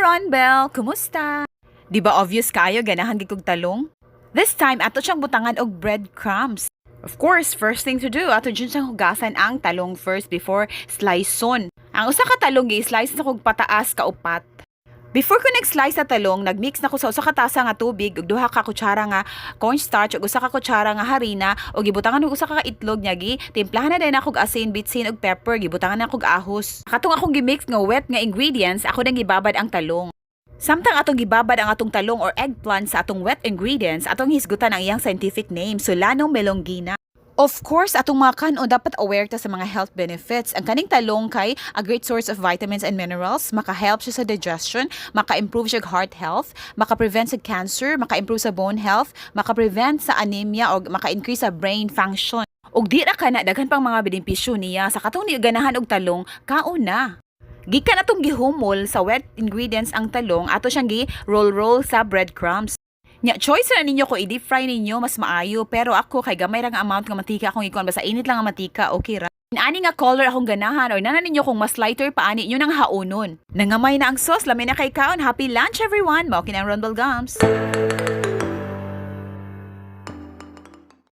Ron Bell, kumusta? Di ba obvious kayo ganahan gikog talong? This time ato siyang butangan og breadcrumbs. Of course, first thing to do, ato dyan siyang hugasan ang talong first before slice-on. Ang usa ka talong gi-slice na kog pataas ka upat. Before ko nag-slice sa talong, nag-mix na ko sa usa ka tasa nga tubig ug duha ka kutsara nga cornstarch ug usa ka kutsara nga harina ug gibutangan og usa ka itlog nya gi timplahan na din akog asin, bitsin ug pepper, gibutangan na akog ahos. Katong akong gi-mix nga wet nga ingredients, ako nang gibabad ang talong. Samtang atong gibabad ang atong talong or eggplant sa atong wet ingredients, atong hisgutan ang iyang scientific name, Solanum melongina. Of course, atong mga kanon dapat aware ta sa mga health benefits. Ang kaning talong kay a great source of vitamins and minerals, maka-help siya sa digestion, maka-improve siya heart health, maka-prevent sa cancer, maka-improve sa bone health, maka-prevent sa anemia o maka-increase sa brain function. Ug di ra kana daghan pang mga benepisyo niya sa katong ni ganahan og talong, kauna. Gikan atong gihumol sa wet ingredients ang talong, ato siyang gi-roll sa breadcrumbs. Nya choice na ninyo ko i-deep fry ninyo mas maayo, pero ako kay gamay ra nga amount nga mantika akong ikuan, basta init lang ang mantika, okay ra. Ani nga color akong ganahan or nana ninyo kung mas lighter pa ani inyo nang haunon. Nangamay na ang sauce, lamin na kay kaon. Happy lunch everyone. Mao kinang Ronbell Gums.